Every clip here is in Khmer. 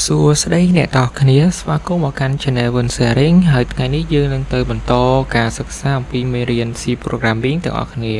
សួស្តីអ្នកទាំងអស់គ្នាស្វាគមន៍មកកាន់ Channel One Sharing ហើយថ្ងៃនេះយើងនឹងទៅបន្តការសិក្សាអំពីមេរៀន C Programming ទាំងអស់គ្នា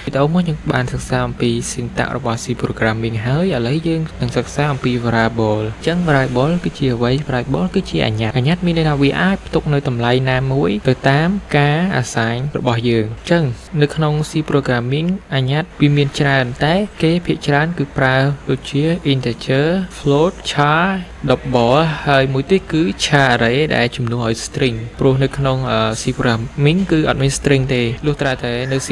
វីដេអូមុនយើងបានសិក្សាអំពី syntax របស់ C Programming ហើយឥឡូវយើងនឹងសិក្សាអំពី variable អញ្ចឹង variable គឺជាអ្វី variable គឺជាអញ្ញត្តិមានន័យថាវាអាចផ្ទុកនៅតម្លៃណាមួយទៅតាមការ assign របស់យើងអញ្ចឹងនៅក្នុង C Programming អញ្ញត្តិវាមានច្រើនតែគេភាគច្រើនគឺប្រើដូចជា integer float char double ហើយមួយទៀតគឺ char array ដែលជំនួសឲ្យ string ព្រោះនៅក្នុង C programming គឺអត់មាន string ទេលុះត្រាតែនៅ C++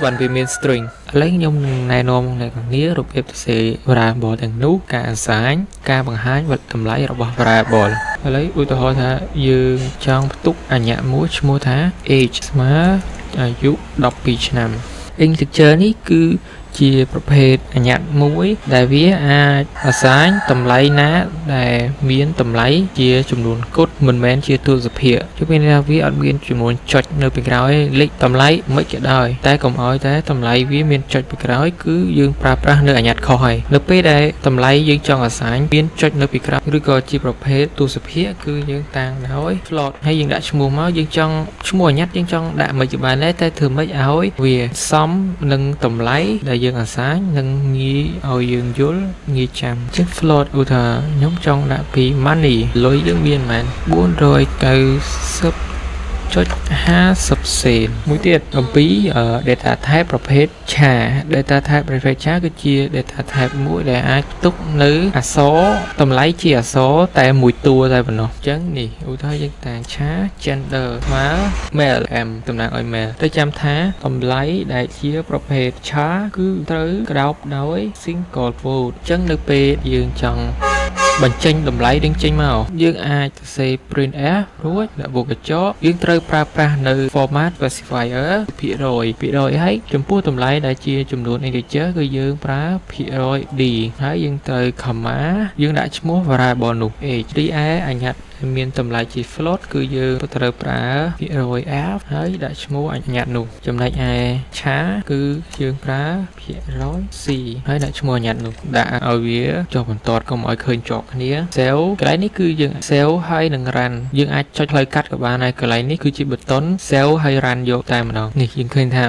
បានវាមាន string ឥឡូវខ្ញុំនឹងណែនាំអ្នកទាំងគ្នារបៀបសរសេរ variable ទាំងនោះការ assign ការបង្ហាញតម្លៃរបស់ variable ឥឡូវឧទាហរណ៍ថាយើងចង់ផ្ទុកអញ្ញត្តិមួយឈ្មោះថា age ស្មើអាយុ12ឆ្នាំ integer នេះគឺជាប្រភេទអញ្ញត្តិមួយដែលវាអាច assign តម្លៃណាដែលមានតម្លៃជាចំនួនគត់មិនមែនជាទូរស័ព្ទគឺមានន័យថាវាអត់មានចំនួនចុចនៅពីក្រោយលេខតម្លៃមិនក៏ដោយតែកុំឲ្យតែតម្លៃវាមានចុចពីក្រោយគឺយើងប្រើប្រាស់នៅអញ្ញត្តិខុសហើយនៅពេលដែលតម្លៃយើងចង់ assign មានចុចនៅពីក្រោយឬក៏ជាប្រភេទទូរស័ព្ទគឺយើងតាំងដោយ float ហើយយើងដាក់ឈ្មោះមកយើងចង់ឈ្មោះអញ្ញត្តិយើងចង់ដាក់មិនបានទេតែធ្វើម៉េចឲ្យវាសមនឹងតម្លៃដែលយើង assign នឹងងាយឲ្យយើងយល់ងាយចាំអញ្ចឹង float ឧទាហរណ៍ខ្ញុំចង់ដាក់ពី money លុយយើងមានប៉ុន្មាន490.50 សេនមួយទៀតអំពី data type ប្រភេទ char data type ប្រភេទ char គឺជា data type មួយដែលអាចផ្ទុកនៅអក្សរតម្លៃជាអក្សរតែមួយតួតែប៉ុណ្ណោះអញ្ចឹងនេះឧទាហរណ៍យើងតាំង char gender ស្មើ male m តំណាងឲ្យ male ទៅចាំថាតម្លៃដែលជាប្រភេទ char គឺត្រូវក្តោបដោយ single quote អញ្ចឹងនៅពេលយើងចង់បញ្ចេញតម្លៃនឹងចេញមកយើងអាចសរសេរ printf រួចដាក់បូកកញ្ចក់យើងត្រូវប្រើប្រាស់នៅ format specifier ភាគរយហើយចំពោះតម្លៃដែលជាចំនួន integer គឺយើងប្រើភាគរយ d ហើយយើងត្រូវ comma យើងដាក់ឈ្មោះ variable នោះ age រីឯអញ្ញត្តិមានតម្លៃជា float គឺយើងត្រូវប្រើភាគរយ f ហើយដាក់ឈ្មោះអញ្ញត្តិនោះចំណែកឯ char គឺយើងប្រើភាគរយ c ហើយដាក់ឈ្មោះអញ្ញត្តិនោះដាក់ឲ្យវាចុះបន្ទាត់កុំឲ្យឃើញជាប់គ្នា cell កន្លែងនេះគឺយើង cell ហើយនឹង run យើងអាចចុចផ្លូវកាត់ក៏បានហើយកន្លែងនេះគឺជា button cell ហើយ run យកតែម្ដងនេះយើងឃើញថា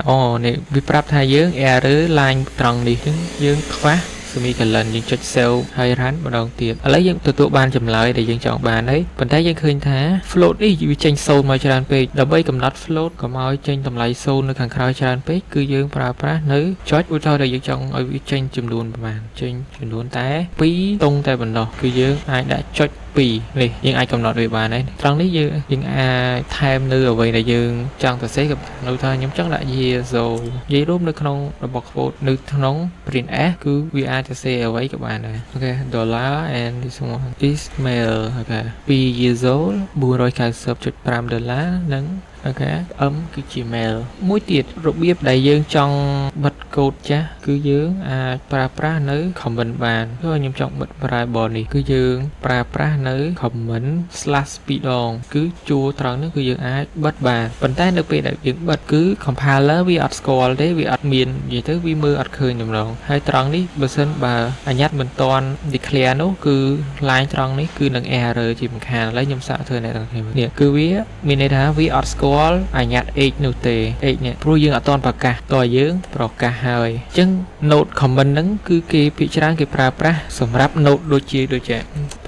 នេះវាប្រាប់ថាយើង error line ត្រង់នេះយើងខ្វះsemicolon យើងចុច save ហើយ run ម្ដងទៀតឥឡូវយើងទទួលបានចម្លើយដែលយើងចង់បានហើយប៉ុន្តែយើងឃើញថា float នេះវាចេញ0មកច្រើនពេកដើម្បីកំណត់ float កុំឲ្យចេញតម្លៃ0នៅខាងក្រោយច្រើនពេកគឺយើងប្រើប្រាស់នៅចុចឧទាហរណ៍ដែលយើងចង់ឲ្យវាចេញចំនួនប្រហែលចេញចំនួនតែ2តុងតែប៉ុណ្ណោះគឺយើងអាចដាក់ចុច2នេះយើងអាចកំណត់វាបានហើយត្រង់នេះយើងអាចថែមនៅអ្វីដែលយើងចង់សរសេរក៏នៅថាខ្ញុំចង់ដាក់ year zone និយាយរួមនៅក្នុងរបស់ quote នៅក្នុង printf គឺវាអាចសរសេរអ្វីក៏បានដែរអូខេ dollar and this one is mail អូខេ2 years old 490.5 ដុល្លារនិងអូខេ m គឺជា mail មួយទៀតរបៀបដែលយើងចង់បិទកូដចាស់គឺយើងអាចប្រើប្រាស់នៅ comment បានគឺខ្ញុំចង់បិទ variable នេះគឺយើងប្រើប្រាស់នៅ comment / ពីរដងគឺជួរត្រង់នេះគឺយើងអាចបិទបានប៉ុន្តែនៅពេលដែលយើងបិទគឺ compiler វាអត់ស្គាល់ទេវាអត់មាននិយាយទៅវាមើលអត់ឃើញតម្រងហើយត្រង់នេះបើសិនបើអញ្ញត្តិមិនទាន់ declare នោះគឺ line ត្រង់នេះគឺនឹង error ជាមិនខានឥឡូវខ្ញុំសាកធ្វើអ្នកទាំងគ្នានេះគឺវាមានន័យថាវាអត់ស្គាល់អញ្ញត្តិ age នោះទេ age នេះព្រោះយើងអត់ទាន់ប្រកាសតើយើងប្រកាសហើយអញ្ចឹង note comment ហ្នឹងគឺគេភាគច្រើនគេប្រើប្រាស់សម្រាប់ note ដូចជា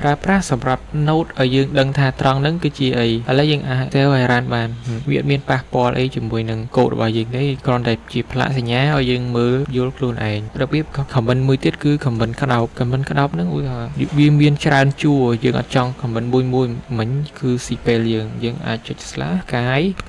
ប្រើប្រាស់សម្រាប់ note ឲ្យយើងដឹងថាត្រង់ហ្នឹងគឺជាអីឥឡូវយើងអាច save ឲ្យ run បានវាអត់មានប៉ះពាល់អីជាមួយនឹងកូដរបស់យើងទេគ្រាន់តែជាផ្លាកសញ្ញាឲ្យយើងមើលយល់ខ្លួនឯងរបៀប comment មួយទៀតគឺ comment ក្តោបហ្នឹងវាមានច្រើនជួរយើងអត់ចង់ comment មួយមិញគឺ spell យើងអាចចុច slash ផ្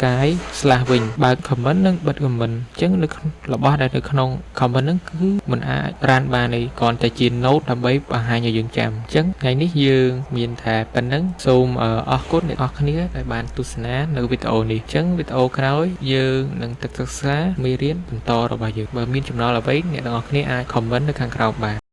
កាយ slash វិញបើក comment និងបិទ comment អញ្ចឹងនៅរបស់ដែលនៅក្នុង comment ហ្នឹងគឺមិនអាច run បានទេគ្រាន់តែជា note ដើម្បីបង្ហាញឲ្យយើងចាំអញ្ចឹងថ្ងៃនេះយើងមានតែប៉ុណ្្នឹងសូមអរគុណអ្នកនរគ្នាដែលបានទស្សនានៅវីដេអូនេះអញ្ចឹងវីដេអូក្រោយយើងនឹងទៅសិក្សាមេរៀនបន្តរបស់យើងបើមានចំណុចអ្វីអ្នកនរគ្នាអាច comment នៅខាងក្រោមបាន